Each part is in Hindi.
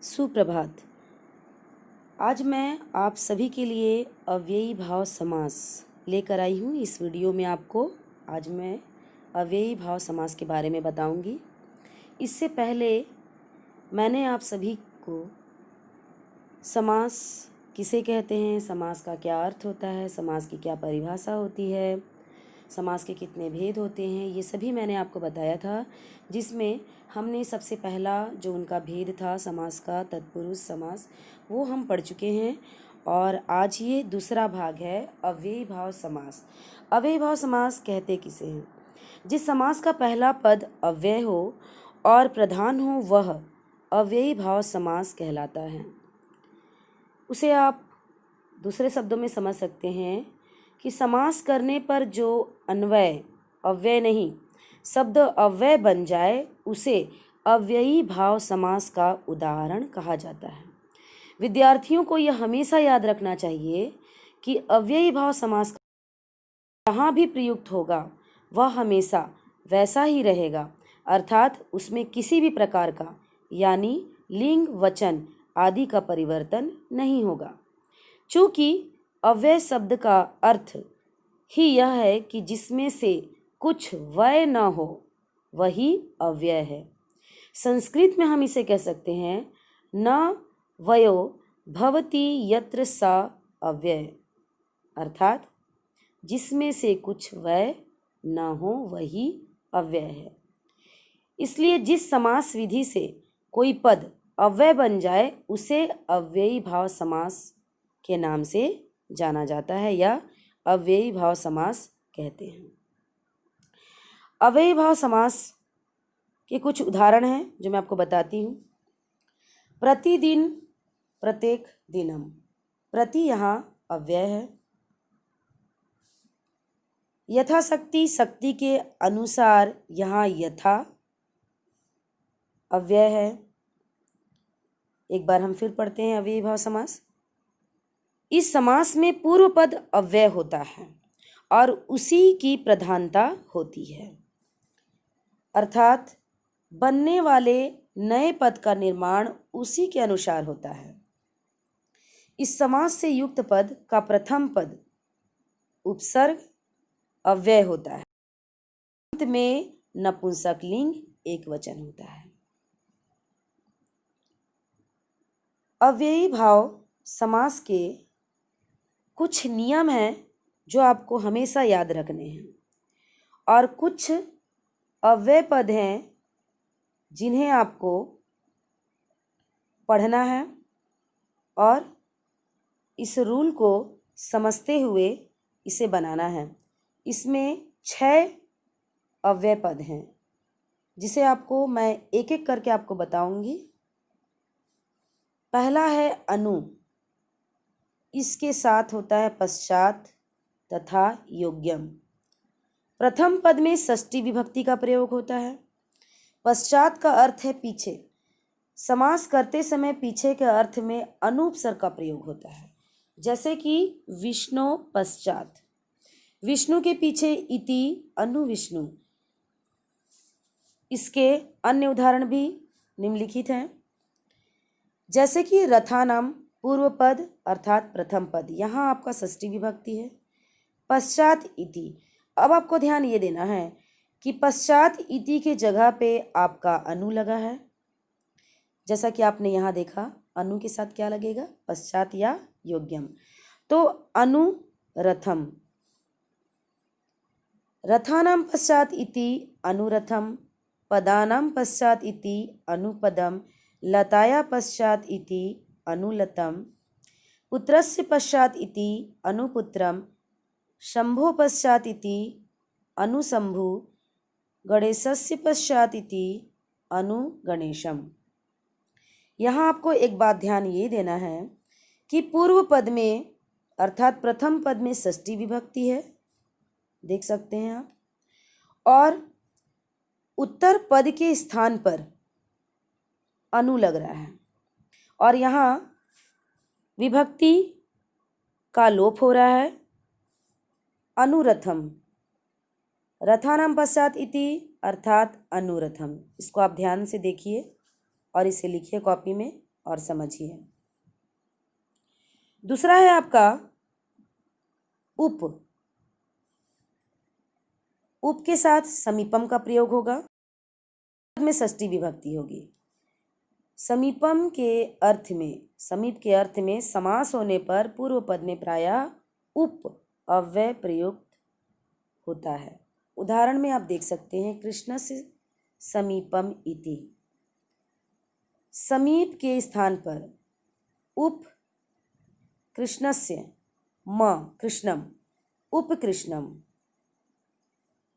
सुप्रभात। आज मैं आप सभी के लिए अव्ययी भाव समास लेकर आई हूँ। इस वीडियो में आपको आज मैं अव्ययी भाव समास के बारे में बताऊँगी। इससे पहले मैंने आप सभी को समास किसे कहते हैं, समास का क्या अर्थ होता है, समास की क्या परिभाषा होती है, समास के कितने भेद होते हैं, ये सभी मैंने आपको बताया था, जिसमें हमने सबसे पहला जो उनका भेद था समास का तत्पुरुष समास, वो हम पढ़ चुके हैं। और आज ये दूसरा भाग है अव्ययी भाव समास। अव्ययी भाव समास कहते किसे हैं? जिस समास का पहला पद अव्यय हो और प्रधान हो वह अव्ययी भाव समास कहलाता है। उसे आप दूसरे शब्दों में समझ सकते हैं कि समास करने पर जो अन्वय अव्यय नहीं शब्द अव्यय बन जाए उसे अव्ययी भाव समास का उदाहरण कहा जाता है। विद्यार्थियों को यह हमेशा याद रखना चाहिए कि अव्ययी भाव समास जहाँ भी प्रयुक्त होगा वह हमेशा वैसा ही रहेगा, अर्थात उसमें किसी भी प्रकार का यानी लिंग वचन आदि का परिवर्तन नहीं होगा। चूँकि अव्यय शब्द का अर्थ ही यह है कि जिसमें से कुछ वय न हो वही अव्यय है। संस्कृत में हम इसे कह सकते हैं न वयो भवति यत्र सा अव्यय, अर्थात जिसमें से कुछ वय न हो वही अव्यय है। इसलिए जिस समास विधि से कोई पद अव्यय बन जाए उसे अव्ययी भाव समास के नाम से जाना जाता है या अव्ययी भाव समास कहते हैं। अव्ययी भाव समास के कुछ उदाहरण हैं जो मैं आपको बताती हूँ। प्रतिदिन, प्रत्येक दिनम। प्रति यहाँ अव्यय है। यथाशक्ति, शक्ति के अनुसार यहाँ यथा अव्यय है। एक बार हम फिर पढ़ते हैं अव्ययी भाव समास। इस समास में पूर्व पद अव्यय होता है और उसी की प्रधानता होती है, अर्थात बनने वाले नए पद का निर्माण उसी के अनुसार होता है। इस समास से युक्त पद का प्रथम पद उपसर्ग अव्यय होता है। अंत में नपुंसक लिंग एक वचन होता है। अव्ययी भाव समास के कुछ नियम हैं जो आपको हमेशा याद रखने हैं और कुछ अव्यय पद हैं जिन्हें आपको पढ़ना है और इस रूल को समझते हुए इसे बनाना है। इसमें 6 अव्यय पद हैं जिसे आपको मैं एक एक करके आपको बताऊंगी। पहला है अनु, इसके साथ होता है पश्चात तथा योग्यम। प्रथम पद में षष्ठी विभक्ति का प्रयोग होता है। पश्चात का अर्थ है पीछे। समास करते समय पीछे के अर्थ में अनुपसर्ग का प्रयोग होता है, जैसे कि विष्णु पश्चात। विष्णु के पीछे इति अनु विष्णु। इसके अन्य उदाहरण भी निम्नलिखित हैं, जैसे कि रथानाम पूर्व पद अर्थात प्रथम पद, यहाँ आपका षष्ठी विभक्ति है। पश्चात इति, अब आपको ध्यान ये देना है कि पश्चात इति के जगह पे आपका अनु लगा है। जैसा कि आपने यहाँ देखा अनु के साथ क्या लगेगा, पश्चात या योग्यम। तो अनु रथम, रथानाम पश्चात इति अनुरथम, पदानाम पश्चात इति अनुपदम, लताया पश्चात इति अनुलतम, पुत्रस्य पश्चात इति अनुपुत्रम, शंभो पश्चात इति अनुशंभु, गणेशस्य पश्चात इति अनुगणेशम। यहाँ आपको एक बात ध्यान ये देना है कि पूर्व पद में अर्थात प्रथम पद में षष्ठी विभक्ति है, देख सकते हैं आप, और उत्तर पद के स्थान पर अनु लग रहा है और यहाँ विभक्ति का लोप हो रहा है। अनुरथम, रथानाम पश्चात इति अर्थात अनुरथम। इसको आप ध्यान से देखिए और इसे लिखिए कॉपी में। और समझिए। दूसरा है आपका उप। उप के साथ समीपम का प्रयोग होगा, में षष्ठी विभक्ति होगी। समीपम के अर्थ में, समीप के अर्थ में समास होने पर पूर्व पद में प्रायः उप अव्यय प्रयुक्त होता है। उदाहरण में आप देख सकते हैं, कृष्णस्य समीपम इति। समीप के स्थान पर उप कृष्णस्य, म कृष्णम, उप कृष्णम,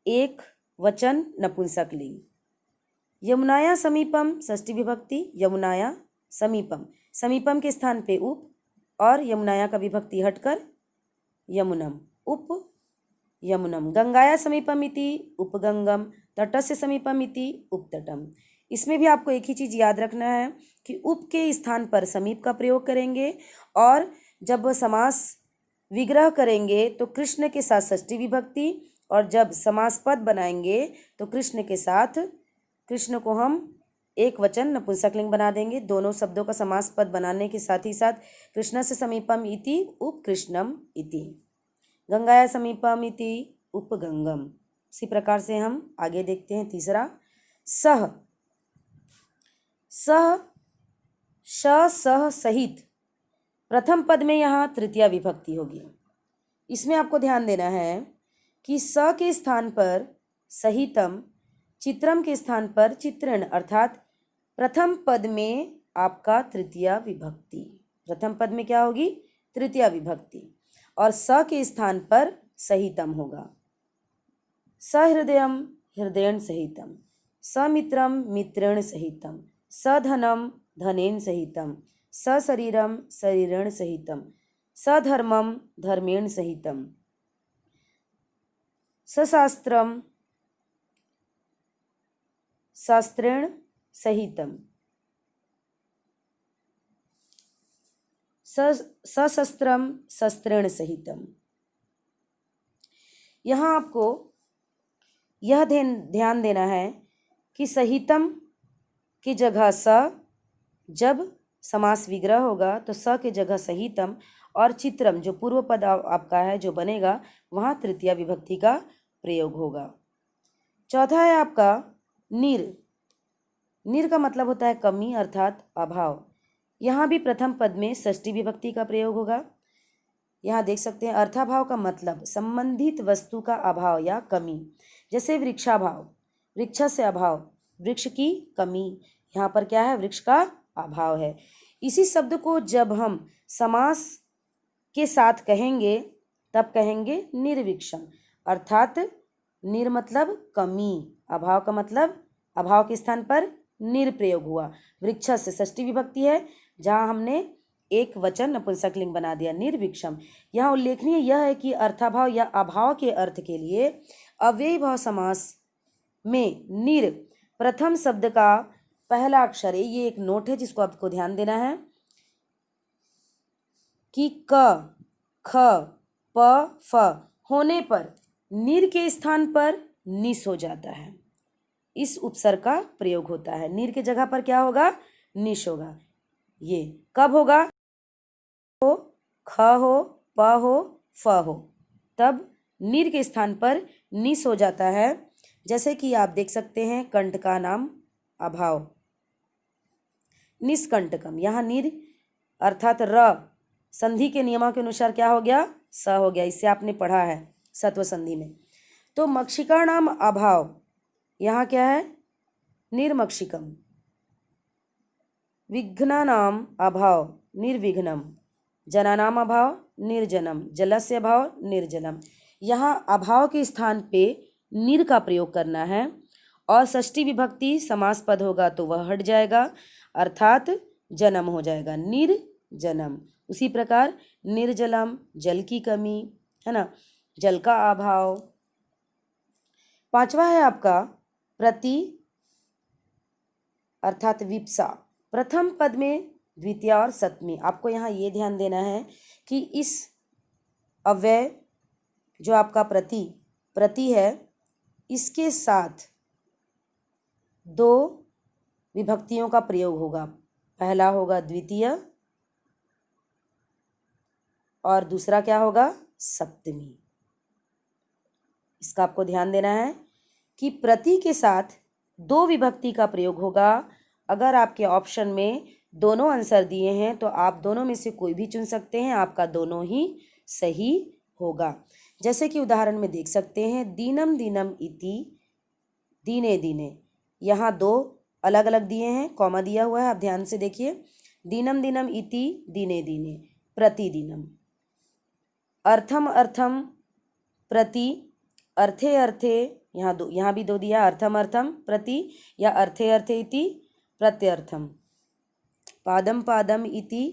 एक वचन नपुंसकलिंग। यमुनाया समीपम षष्ठी विभक्ति, यमुनाया समीपम, समीपम के स्थान पे उप और यमुनाया का विभक्ति हटकर यमुनम, उप यमुनम। गंगाया समीपम इति उपगंगम, तटस्य समीपम इति उपतटम। इसमें भी आपको एक ही चीज़ याद रखना है कि उप के स्थान पर समीप का प्रयोग करेंगे और जब समास विग्रह करेंगे तो कृष्ण के साथ षष्ठी विभक्ति, और जब समास पद बनाएंगे तो कृष्ण के साथ, कृष्ण को हम एक वचन नपुंसकलिंग बना देंगे। दोनों शब्दों का समास पद बनाने के साथ ही साथ कृष्ण से समीपम इति उप कृष्णम इति, गंगाया समीपम इति उपगंगम। इसी प्रकार से हम आगे देखते हैं। तीसरा सह। सह, श सह सहित, प्रथम पद में यहाँ तृतीया विभक्ति होगी। इसमें आपको ध्यान देना है कि स के स्थान पर सहितम, चित्रम के स्थान पर चित्रण, अर्थात प्रथम पद में आपका तृतीया विभक्ति। प्रथम पद में क्या होगी? तृतीया विभक्ति, और स के स्थान पर सहितम होगा। सहृदयम हृदयन सहितम, समित्रम मित्रेण सहितम, सधनम धनेन सहितम, सशरीरम शरीरेण सहितम, सधर्मम धर्मेण सहितम, सशास्त्रम शास्त्रेण सहितम, सशस्त्रम शस्त्रेण सहितम। यहाँ आपको यह ध्यान देना है कि सहितम की जगह स, जब समास विग्रह होगा तो स की जगह सहितम, और चित्रम जो पूर्व पद आपका है जो बनेगा वहाँ तृतीया विभक्ति का प्रयोग होगा। चौथा है आपका निर। निर का मतलब होता है कमी अर्थात अभाव। यहाँ भी प्रथम पद में षष्ठी विभक्ति का प्रयोग होगा। यहाँ देख सकते हैं अर्थाभाव का मतलब संबंधित वस्तु का अभाव या कमी, जैसे वृक्षाभाव, वृक्ष से अभाव, वृक्ष की कमी। यहाँ पर क्या है? वृक्ष का अभाव है। इसी शब्द को जब हम समास के साथ कहेंगे तब कहेंगे निर्विक्षम, अर्थात निर मतलब कमी, अभाव का मतलब अभाव के स्थान पर निर प्रयोग हुआ। वृक्ष से षष्ठी विभक्ति है जहाँ हमने एक वचन नपुंसकलिंग बना दिया, निर्विक्षम। यहाँ उल्लेखनीय यह है कि अर्थाभाव या अभाव के अर्थ के लिए अव्ययी भाव समास में निर प्रथम शब्द का पहला अक्षर है। ये एक नोट है जिसको आपको ध्यान देना है कि क, ख, प, फ होने पर निर के स्थान पर निस हो जाता है। इस उपसर्ग का प्रयोग होता है। निर के जगह पर क्या होगा? निश होगा। ये कब होगा? हो, ख हो, प हो, फ हो, तब निर के स्थान पर निस हो जाता है। जैसे कि आप देख सकते हैं कंठ का नाम अभाव, निष्कंटकम। यहाँ निर अर्थात र संधि के नियमों के अनुसार क्या हो गया? स हो गया। इससे आपने पढ़ा है सत्व संधि में। तो मक्षिका नाम अभाव, यहाँ क्या है? निर्मक्षिकम। विघ्ना नाम अभाव, निर्विघ्नम। जनानाम अभाव, निर्जनम। जलस्य अभाव, निर्जलम। यहाँ अभाव के स्थान पे निर का प्रयोग करना है, और षष्ठी विभक्ति समास पद होगा तो वह हट जाएगा, अर्थात जन्म हो जाएगा, निर्जनम। उसी प्रकार निर्जलम जल की कमी, है ना, जल का अभाव। पांचवा है आपका प्रति अर्थात विप्सा। प्रथम पद में द्वितीय और सप्तमी। आपको यहाँ ये ध्यान देना है कि इस अव्यय जो आपका प्रति है, इसके साथ दो विभक्तियों का प्रयोग होगा। पहला होगा द्वितीय और दूसरा क्या होगा? सप्तमी। इसका आपको ध्यान देना है कि प्रति के साथ दो विभक्ति का प्रयोग होगा। अगर आपके ऑप्शन में दोनों आंसर दिए हैं तो आप दोनों में से कोई भी चुन सकते हैं, आपका दोनों ही सही होगा। जैसे कि उदाहरण में देख सकते हैं, दीनम दीनम इति दीने दीने। यहाँ दो अलग अलग दिए हैं, कॉमा दिया हुआ है, आप ध्यान से देखिए। दीनम दीनम इति दीने दीने प्रतिदिनम। अर्थम अर्थम प्रति अर्थे अर्थे, यहाँ भी दो दिया, अर्थम अर्थम प्रति या अर्थे अर्थे इति प्रत्यर्थम। पादम पादम इति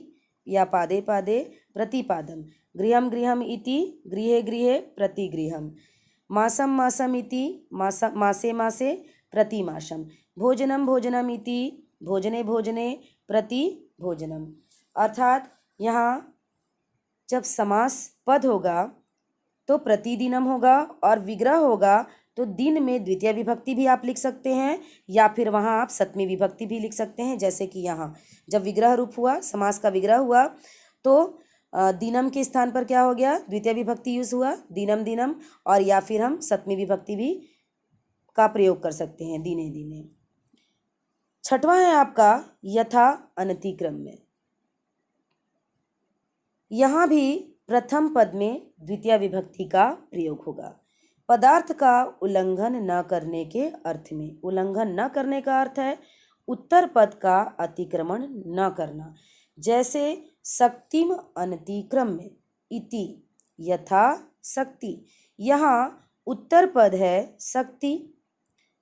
या पादे पादे प्रतिपादम। गृहम गृहम इति गृहे गृहे प्रतिगृहम। मासम मासम इति मासे मासे प्रतिमासम। भोजनम भोजनम इति भोजने भोजने प्रति भोजनम। अर्थात यहाँ जब समास पद होगा तो प्रतिदिनम होगा और विग्रह होगा तो दिन में द्वितीय विभक्ति भी आप लिख सकते हैं या फिर वहाँ आप सप्तमी विभक्ति भी लिख सकते हैं। जैसे कि यहाँ जब विग्रह रूप हुआ, समास का विग्रह हुआ, तो दिनम के स्थान पर क्या हो गया? द्वितीय विभक्ति यूज हुआ, दिनम दिनम, और या फिर हम सप्तमी विभक्ति भी का प्रयोग कर सकते हैं, दिने दिने। छठवां है आपका यथा अनतिक्रम में। यहाँ भी प्रथम पद में द्वितीय विभक्ति का प्रयोग होगा। पदार्थ का उल्लंघन न करने के अर्थ में। उल्लंघन न करने का अर्थ है उत्तर पद का अतिक्रमण न करना। जैसे शक्तिम अनतिक्रम में इति यथा शक्ति। यहाँ उत्तर पद है शक्ति,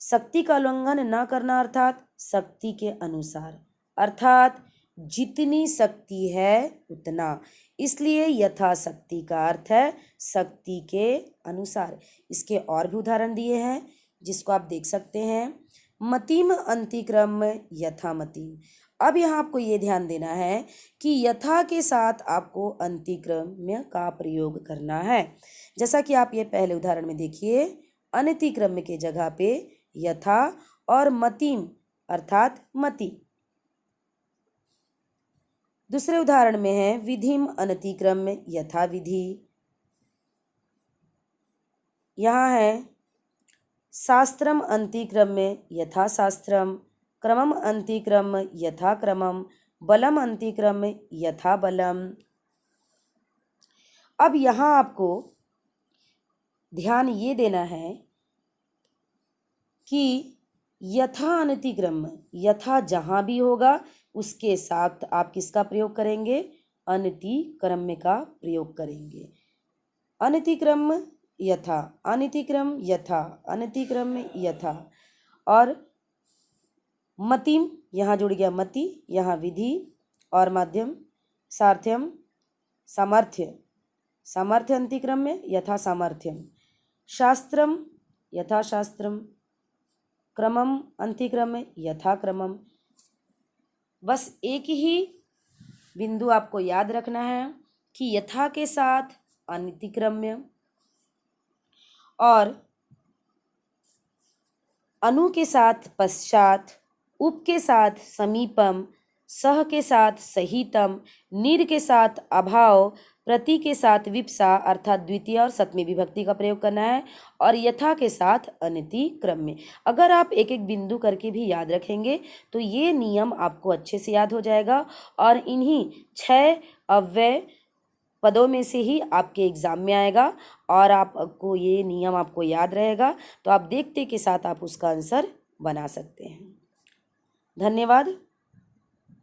शक्ति का उल्लंघन न करना अर्थात शक्ति के अनुसार, अर्थात जितनी शक्ति है उतना, इसलिए यथाशक्ति का अर्थ है शक्ति के अनुसार। इसके और भी उदाहरण दिए हैं जिसको आप देख सकते हैं। मतिम अंतिक्रम यथामतिम। अब यहाँ आपको ये ध्यान देना है कि यथा के साथ आपको अंतिक्रम्य का प्रयोग करना है। जैसा कि आप ये पहले उदाहरण में देखिए, अनतिक्रम्य के जगह पे यथा और मतिम अर्थात मति। दूसरे उदाहरण में है विधिम अनतिक्रम्य यथा विधि। यहाँ है शास्त्रम अंतिक्रम्य यथा शास्त्रम, क्रमम अंतिक्रम्य यथा क्रमम, बलम अंतिक्रम्य यथा बलम। अब यहाँ आपको ध्यान ये देना है कि यथा अनतिक्रम्य, यथा जहाँ भी होगा उसके साथ आप किसका प्रयोग करेंगे? अनतिक्रम्य का प्रयोग करेंगे। अनतिक्रम्य यथा, अनतिक्रम यथा, अनतिक्रम्य यथा। और मतिम, यहाँ जुड़ गया मति, यहाँ विधि और माध्यम, सार्थ्यम सामर्थ्य, सामर्थ्य अंतिक्रम्य यथा सामर्थ्यम। शास्त्रम यथा शास्त्रम, क्रमम अंतिक्रम्य यथा क्रमम। बस एक ही बिंदु आपको याद रखना है कि यथा के साथ अनतिक्रम्य और अनु के साथ पश्चात, उप के साथ समीपम, सह के साथ सहितम, निर के साथ अभाव, प्रति के साथ विप्सा अर्थात द्वितीय और सप्तमी विभक्ति का प्रयोग करना है, और यथा के साथ अनतिक्रम्य। अगर आप एक एक बिंदु करके भी याद रखेंगे तो ये नियम आपको अच्छे से याद हो जाएगा और इन्हीं 6 अव्यय पदों में से ही आपके एग्जाम में आएगा और आपको ये नियम आपको याद रहेगा तो आप देखते के साथ आप उसका आंसर बना सकते हैं। धन्यवाद।